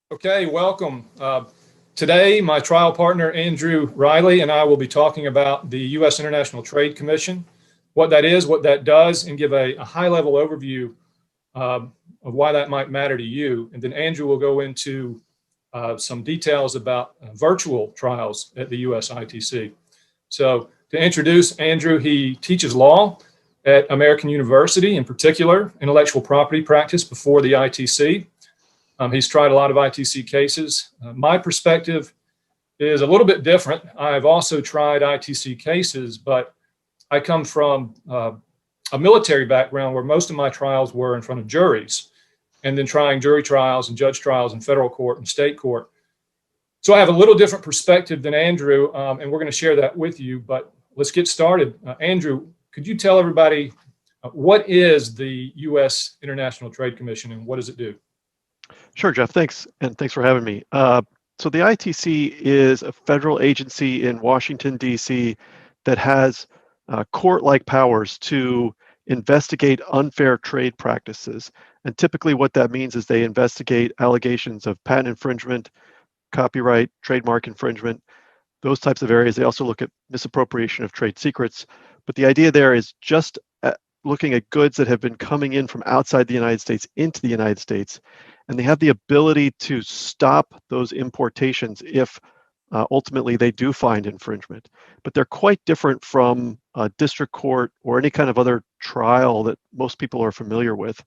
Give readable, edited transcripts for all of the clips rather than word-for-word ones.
Okay, welcome. Today, my trial partner, Andrew Riley, and I will be talking about the U.S. International Trade Commission, what that is, what that does, and give a high-level overview of why that might matter to you. And then Andrew will go into some details about virtual trials at the U.S. ITC. So to introduce Andrew, he teaches law at American University, in particular, intellectual property practice before the ITC. He's tried a lot of ITC cases. My perspective is a little bit different. I've also tried ITC cases, but I come from a military background where most of my trials were in front of juries, and then trying jury trials and judge trials in federal court and state court. So I have a little different perspective than Andrew, and we're going to share that with you. But let's get started. Andrew, could you tell everybody what is the U.S. International Trade Commission and what does it do? Sure, Jeff. Thanks. And thanks for having me. So the ITC is a federal agency in Washington, D.C. that has court-like powers to investigate unfair trade practices. And typically what that means is they investigate allegations of patent infringement, copyright, trademark infringement, those types of areas. They also look at misappropriation of trade secrets. But the idea there is just looking at goods that have been coming in from outside the United States into the United States. And they have the ability to stop those importations if ultimately they do find infringement. But they're quite different from a district court or any kind of other trial that most people are familiar with.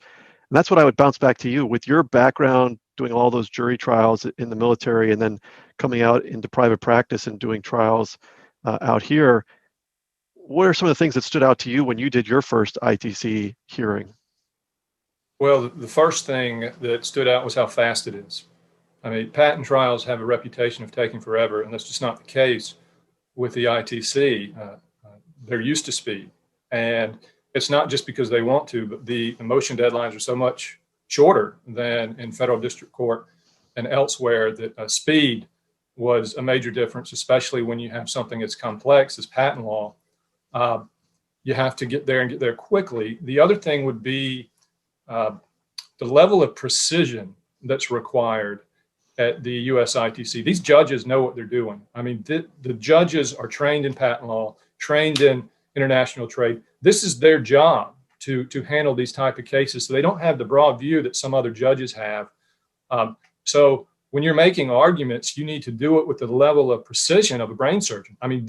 And that's what I would bounce back to you. With your background doing all those jury trials in the military and then coming out into private practice and doing trials out here, what are some of the things that stood out to you when you did your first ITC hearing? Well, the first thing that stood out was how fast it is. I mean, patent trials have a reputation of taking forever, and that's just not the case with the ITC. They're used to speed. And it's not just because they want to, but the motion deadlines are so much shorter than in federal district court and elsewhere that speed was a major difference, especially when you have something as complex as patent law. You have to get there and get there quickly. The other thing would be the level of precision that's required at the US ITC. These judges know what they're doing. I mean, the judges are trained in patent law, trained in international trade. This is their job to handle these type of cases. So they don't have the broad view that some other judges have. So when you're making arguments, you need to do it with the level of precision of a brain surgeon. I mean,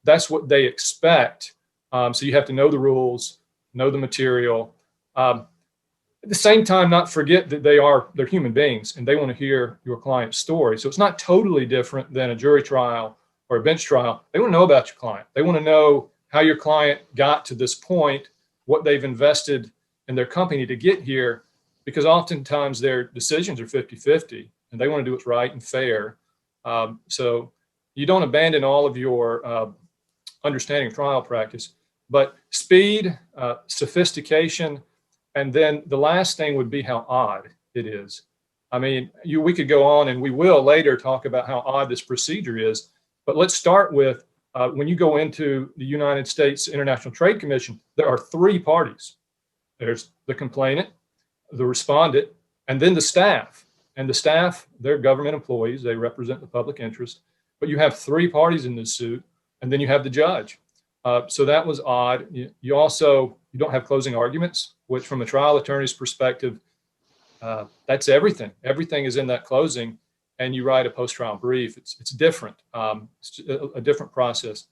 that's what they expect. So you have to know the rules, know the material. At the same time, not forget that they're human beings and they want to hear your client's story. So it's not totally different than a jury trial or a bench trial. They want to know about your client. They want to know how your client got to this point, what they've invested in their company to get here, because oftentimes their decisions are 50-50 and they want to do what's right and fair. So you don't abandon all of your understanding of trial practice, but speed, sophistication, and then the last thing would be how odd it is. I mean, we could go on and we will later talk about how odd this procedure is, but let's start with when you go into the United States International Trade Commission, there are three parties. There's the complainant, the respondent, and then the staff. And the staff, they're government employees. They represent the public interest. But you have three parties in this suit, and then you have the judge. So that was odd. You don't have closing arguments, which from a trial attorney's perspective, that's everything. Everything is in that closing, and you write a post-trial brief. It's different. It's a different process.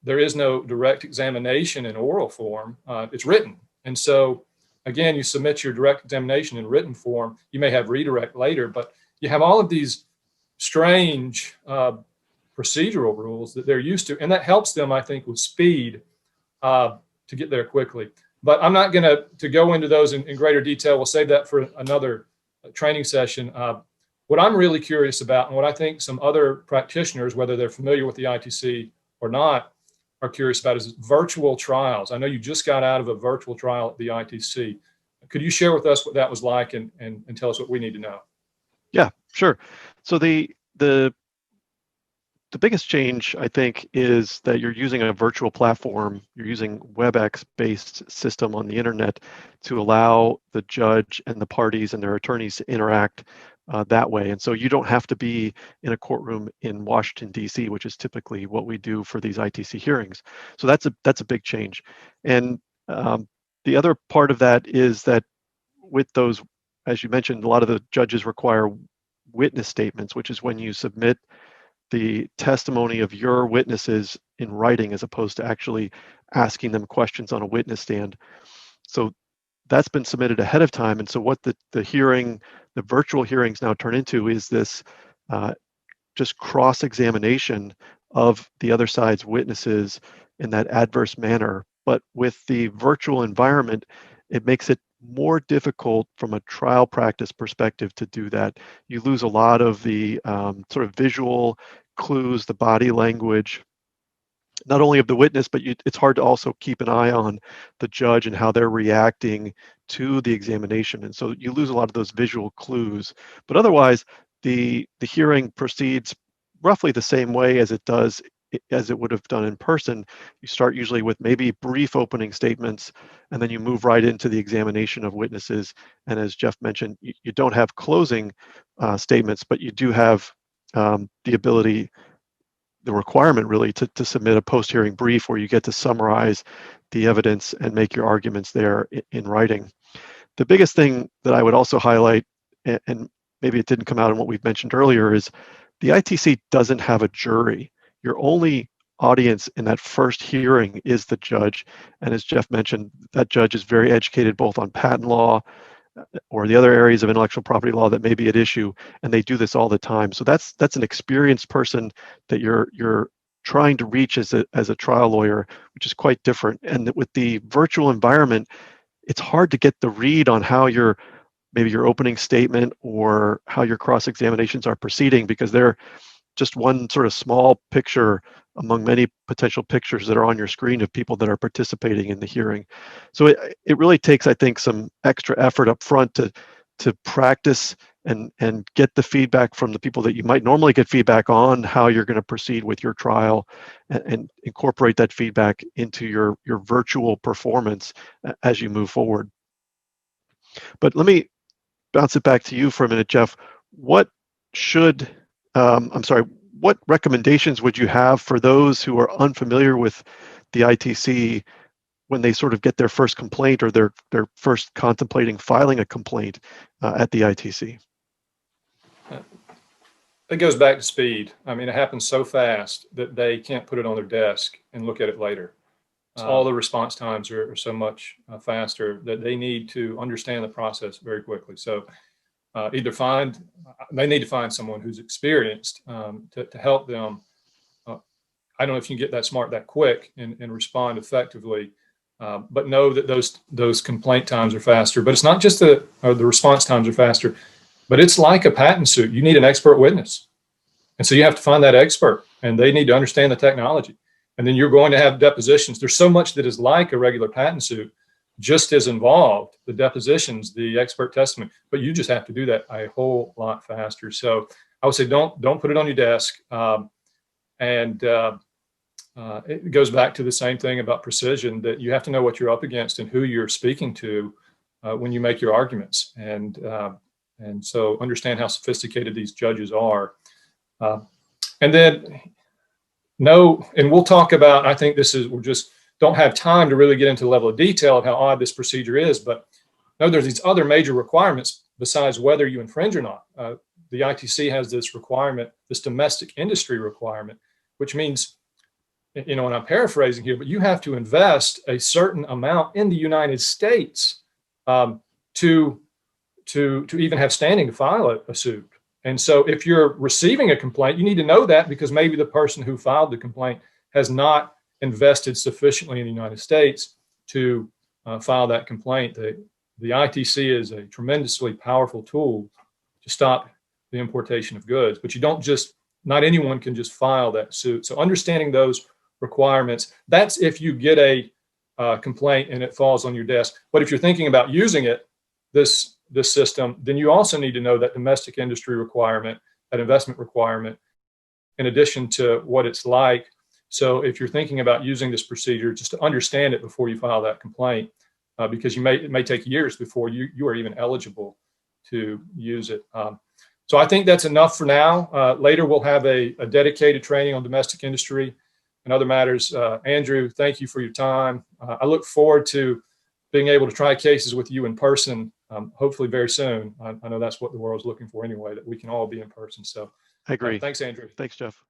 There is no direct examination in oral form. It's written. And so, again, you submit your direct examination in written form. You may have redirect later, but you have all of these strange procedural rules that they're used to, and that helps them, I think, with speed to get there quickly. But I'm not going to go into those in greater detail. We'll save that for another training session. What I'm really curious about, and what I think some other practitioners, whether they're familiar with the ITC or not, are curious about is virtual trials. I know you just got out of a virtual trial at the ITC. Could you share with us what that was like and tell us what we need to know? Yeah, sure. So the biggest change, I think, is that you're using a virtual platform. You're using WebEx-based system on the internet to allow the judge and the parties and their attorneys to interact that way. And so you don't have to be in a courtroom in Washington, D.C., which is typically what we do for these ITC hearings. So that's a big change. And the other part of that is that with those, as you mentioned, a lot of the judges require witness statements, which is when you submit the testimony of your witnesses in writing as opposed to actually asking them questions on a witness stand. So that's been submitted ahead of time. And so what the virtual hearings now turn into is this just cross-examination of the other side's witnesses in that adverse manner. But with the virtual environment, it makes it more difficult from a trial practice perspective to do that. You lose a lot of the sort of visual clues, the body language, not only of the witness, but it's hard to also keep an eye on the judge and how they're reacting to the examination. And so you lose a lot of those visual clues. But otherwise, the hearing proceeds roughly the same way as it would have done in person. You start usually with maybe brief opening statements, and then you move right into the examination of witnesses. And as Jeff mentioned, you don't have closing statements, but you do have the ability, the requirement really, to submit a post-hearing brief where you get to summarize the evidence and make your arguments there in writing. The biggest thing that I would also highlight, and maybe it didn't come out in what we've mentioned earlier, is the ITC doesn't have a jury. Your only audience in that first hearing is the judge. And as Jeff mentioned, that judge is very educated both on patent law or the other areas of intellectual property law that may be at issue, and they do this all the time. So that's an experienced person that you're trying to reach as a trial lawyer, which is quite different. And with the virtual environment, it's hard to get the read on how maybe your opening statement or how your cross examinations are proceeding, because they're just one sort of small picture among many potential pictures that are on your screen of people that are participating in the hearing. So it really takes, I think, some extra effort up front to practice and get the feedback from the people that you might normally get feedback on how you're going to proceed with your trial, and incorporate that feedback into your virtual performance as you move forward. But let me bounce it back to you for a minute, Jeff. What should what recommendations would you have for those who are unfamiliar with the ITC when they sort of get their first complaint, or they're first contemplating filing a complaint at the ITC? It goes back to speed. I mean, it happens so fast that they can't put it on their desk and look at it later. All the response times are so much faster that they need to understand the process very quickly. So they need to find someone who's experienced to help them. I don't know if you can get that smart that quick and respond effectively, but know that those complaint times are faster. But it's not just the response times are faster, but it's like a patent suit. You need an expert witness. And so you have to find that expert, and they need to understand the technology. And then you're going to have depositions. There's so much that is like a regular patent suit, just as involved, the depositions, the expert testimony, but you just have to do that a whole lot faster. So I would say don't put it on your desk. It goes back to the same thing about precision, that you have to know what you're up against and who you're speaking to when you make your arguments. And so understand how sophisticated these judges are. And then know, and we'll talk about, I think we just don't have time to really get into the level of detail of how odd this procedure is, but know there's these other major requirements besides whether you infringe or not. The ITC has this requirement, this domestic industry requirement, which means, and I'm paraphrasing here, but you have to invest a certain amount in the United States to even have standing to file a suit. And so if you're receiving a complaint, you need to know that, because maybe the person who filed the complaint has not invested sufficiently in the United States to file that complaint. The ITC is a tremendously powerful tool to stop the importation of goods, but not anyone can just file that suit. So understanding those requirements, that's if you get a complaint and it falls on your desk. But if you're thinking about using it, this system, then you also need to know that domestic industry requirement, that investment requirement, in addition to what it's like. So if you're thinking about using this procedure, just to understand it before you file that complaint, because it may take years before you are even eligible to use it. So I think that's enough for now. Later, we'll have a dedicated training on domestic industry and other matters. Andrew, thank you for your time. I look forward to being able to try cases with you in person, hopefully very soon. I know that's what the world's looking for anyway, that we can all be in person. So I agree. thanks, Andrew. Thanks, Jeff.